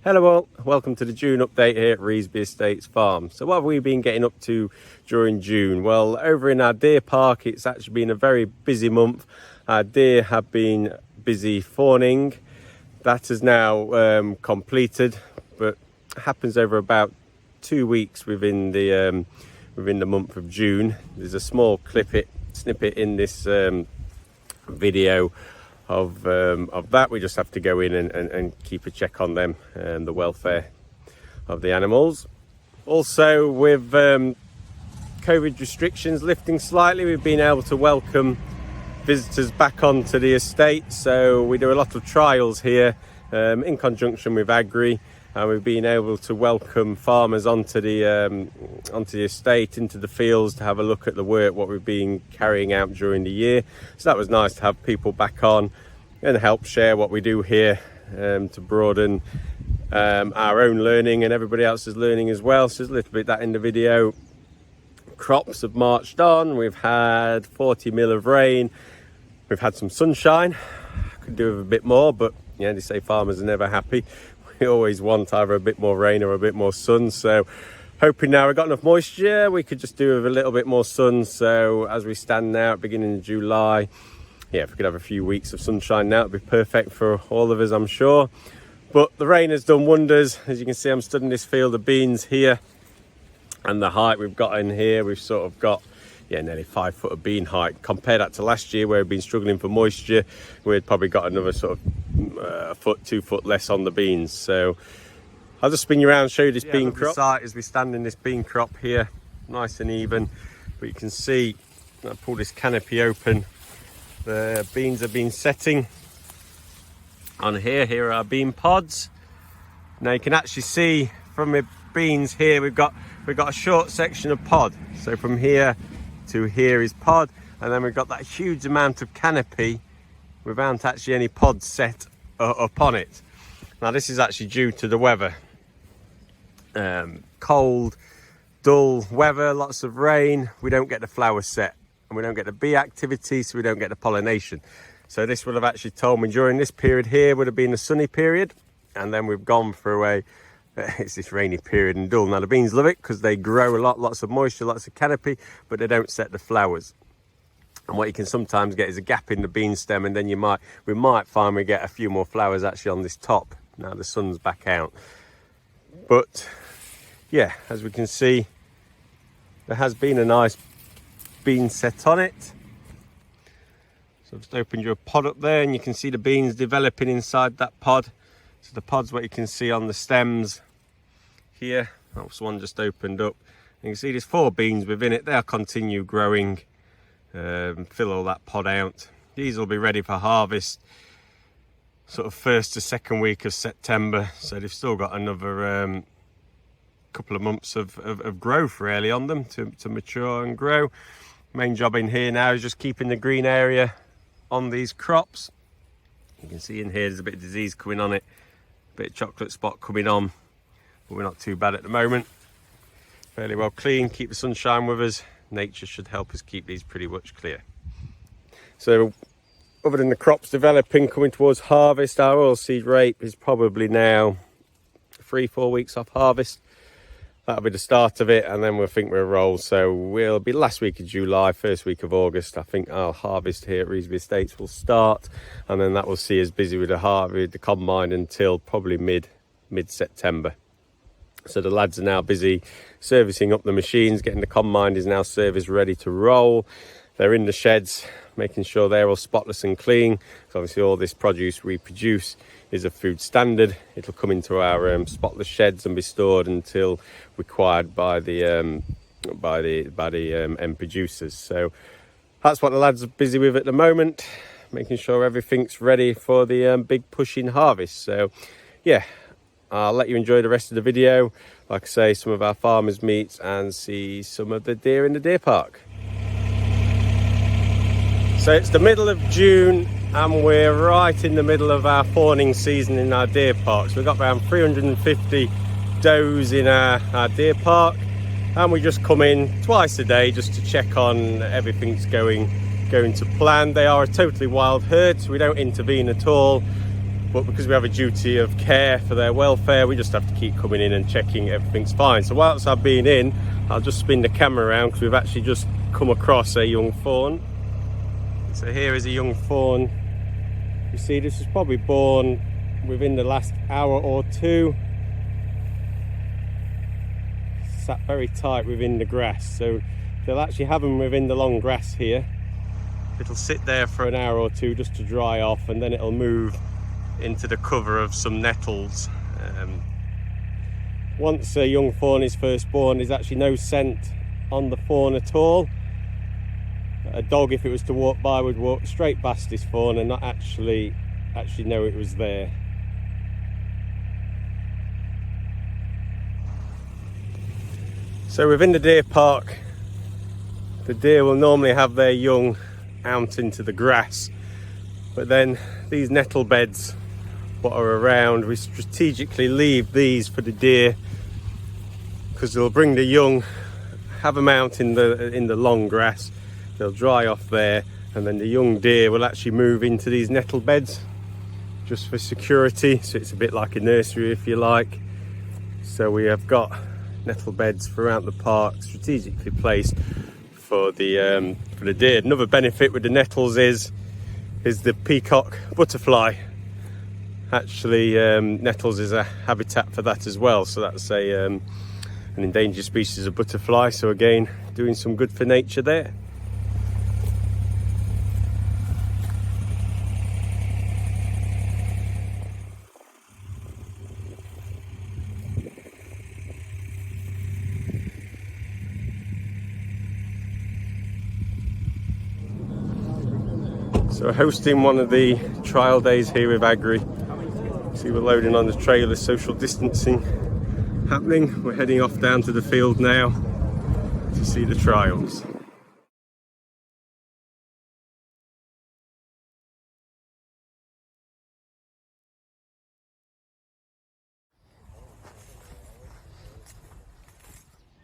Hello all, welcome to the June update here at Revesby Estates Farm. So what have we been getting up to during June? Well, over in our deer park, it's actually been a very busy month. Our deer have been busy fawning. That is now completed, but happens over about 2 weeks within the month of June. There's a small snippet in this video of that. We just have to go in and keep a check on them and the welfare of the animals. Also, with COVID restrictions lifting slightly, we've been able to welcome visitors back onto the estate. So we do a lot of trials here in conjunction with Agri, and we've been able to welcome farmers onto the estate, into the fields, to have a look at the work what we've been carrying out during the year. So that was nice to have people back on and help share what we do here, to broaden our own learning and everybody else's learning as well. So there's a little bit that in the video. Crops have marched on. We've had 40 mil of rain. We've had some sunshine. Could do with a bit more, but yeah, they say farmers are never happy. We always want either a bit more rain or a bit more sun. So hoping now we've got enough moisture, we could just do with a little bit more sun. So as we stand now at beginning of July, yeah, if we could have a few weeks of sunshine now, it'd be perfect for all of us, I'm sure. But the rain has done wonders. As you can see, I'm stood in this field of beans here, and the height we've got in here, we've sort of got nearly 5 foot of bean height. Compare that to last year, where we've been struggling for moisture. We'd probably got another sort of 2 foot less on the beans. So I'll just spin you around and show you this bean crop. Site as we stand in this bean crop here, nice and even. But you can see, I pull this canopy open, the beans have been setting on here. Here are our bean pods. Now you can actually see from the beans here, we've got a short section of pod. So from here to here is pod, and then we've got that huge amount of canopy without actually any pods set upon it. Now this is actually due to the weather. Cold, dull weather, lots of rain, we don't get the flowers set, and we don't get the bee activity, so we don't get the pollination. So this would have actually told me during this period here would have been a sunny period, and then we've gone through it's this rainy period and dull. Now the beans love it because they grow a lot, lots of moisture, lots of canopy, but they don't set the flowers. And what you can sometimes get is a gap in the bean stem, and then we might find we get a few more flowers actually on this top. Now the sun's back out. But yeah, as we can see, there has been a nice bean set on it. So I've just opened your pod up there, and you can see the beans developing inside that pod. So the pod's what you can see on the stems here. That's one just opened up. You can see there's 4 beans within it. They'll continue growing, fill all that pod out. These will be ready for harvest sort of 1st to 2nd week of September. So they've still got another couple of months of growth really on them to mature and grow. Main job in here now is just keeping the green area on these crops. You can see in here there's a bit of disease coming on it, a bit of chocolate spot coming on, but we're not too bad at the moment. Fairly well clean, keep the sunshine with us. Nature should help us keep these pretty much clear. So other than the crops developing, coming towards harvest, our oilseed rape is probably now 3-4 weeks off harvest. That'll be the start of it, and then we'll think we'll roll. So we'll be last week of July, 1st week of August. I think our harvest here at Revesby Estates will start, and then that will see us busy with the combine until probably mid-September. So the lads are now busy servicing up the machines, getting the combine is now service ready to roll. They're in the sheds, making sure they're all spotless and clean. So obviously all this produce we produce is a food standard. It'll come into our spotless sheds and be stored until required by the end producers. So that's what the lads are busy with at the moment, making sure everything's ready for the big push in harvest. So yeah, I'll let you enjoy the rest of the video. Like I say, some of our farmers meet and see some of the deer in the deer park. So it's the middle of June, and we're right in the middle of our fawning season in our deer park. So we've got around 350 does in our deer park, and we just come in twice a day just to check on everything's going to plan. They are a totally wild herd, so we don't intervene at all. but because we have a duty of care for their welfare, we just have to keep coming in and checking everything's fine. So whilst I've been in, I'll just spin the camera around because we've actually just come across a young fawn. So here is a young fawn. You see, this was probably born within the last hour or two. Sat very tight within the grass, so they'll actually have them within the long grass here. It'll sit there for an hour or two just to dry off, and then it'll move into the cover of some nettles. Once a young fawn is first born, there's actually no scent on the fawn at all. A dog, if it was to walk by, would walk straight past this fawn and not actually know it was there. So within the deer park, the deer will normally have their young out into the grass, but then these nettle beds what are around, we strategically leave these for the deer because they'll bring the young, have them out in the long grass, they'll dry off there, and then the young deer will actually move into these nettle beds just for security. So it's a bit like a nursery, if you like. So we have got nettle beds throughout the park, strategically placed for the deer. Another benefit with the nettles is the peacock butterfly. Actually, nettles is a habitat for that as well. So that's an endangered species of butterfly. So again, doing some good for nature there. So hosting one of the trial days here with Agri. See, we're loading on the trailer, social distancing happening. We're heading off down to the field now to see the trials.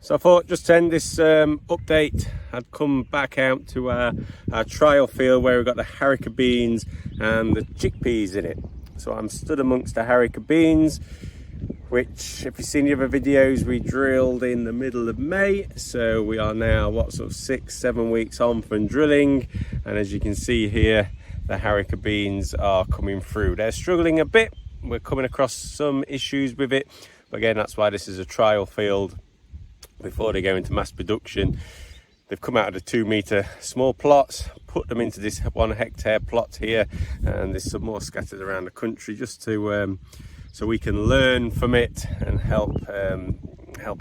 So I thought just to end this update, I'd come back out to our trial field where we've got the haricot beans and the chickpeas in it. So I'm stood amongst the haricot beans, which, if you've seen the other videos, we drilled in the middle of May. So we are now, what, sort of 6-7 weeks on from drilling. And as you can see here, the haricot beans are coming through. They're struggling a bit. We're coming across some issues with it. But again, that's why this is a trial field before they go into mass production. They've come out of the 2-metre small plots, put them into this 1 hectare plot here, and there's some more scattered around the country just to so we can learn from it and help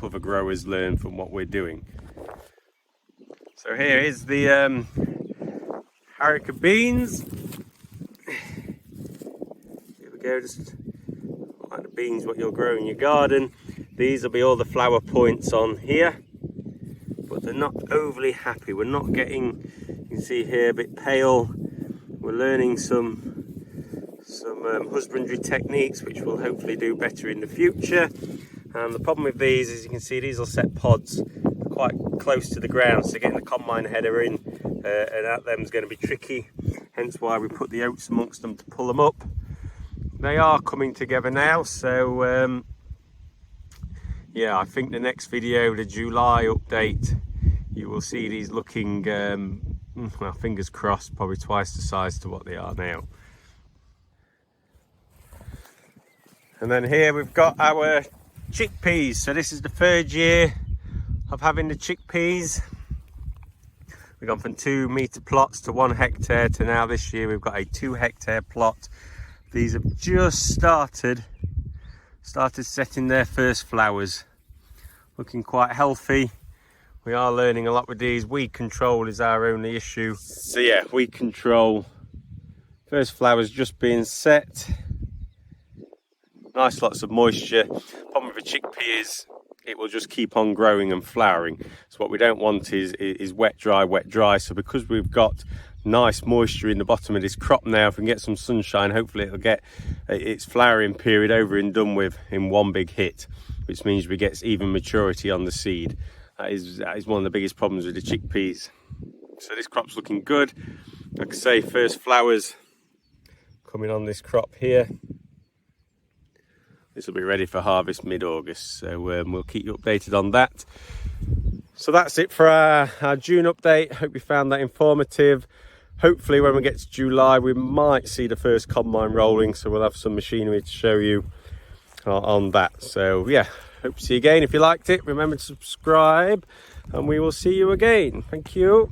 other growers learn from what we're doing. So here is the haricot beans. Here we go, just like the beans what you'll grow in your garden. These will be all the flower points on here, but they're not overly happy. We're not getting, you can see here, a bit pale. We're learning some husbandry techniques which will hopefully do better in the future. And the problem with these is, you can see these will set pods quite close to the ground, so getting the combine header in and at them is going to be tricky, hence why we put the oats amongst them to pull them up. They are coming together now, so yeah, I think the next video, the July update, you will see these looking, well, fingers crossed, probably twice the size to what they are now. And then here we've got our chickpeas. So this is the 3rd year of having the chickpeas. We've gone from 2-metre plots to 1 hectare to now this year we've got a 2 hectare plot. These have just started setting their first flowers, looking quite healthy. We are learning a lot with these. Weed control is our only issue. So yeah, weed control. First flowers just being set. Nice, lots of moisture. Problem with a chickpea is it will just keep on growing and flowering. So what we don't want is wet, dry. So because we've got nice moisture in the bottom of this crop now, if we can get some sunshine, hopefully it'll get its flowering period over and done with in one big hit, which means we get even maturity on the seed. That is one of the biggest problems with the chickpeas. So this crop's looking good. Like I say, first flowers coming on this crop here. This will be ready for harvest mid-August, so we'll keep you updated on that. So that's it for our June update. Hope you found that informative. Hopefully when we get to July we might see the first combine rolling, so we'll have some machinery to show you on that. So yeah, hope to see you again. If you liked it, remember to subscribe and we will see you again. Thank you.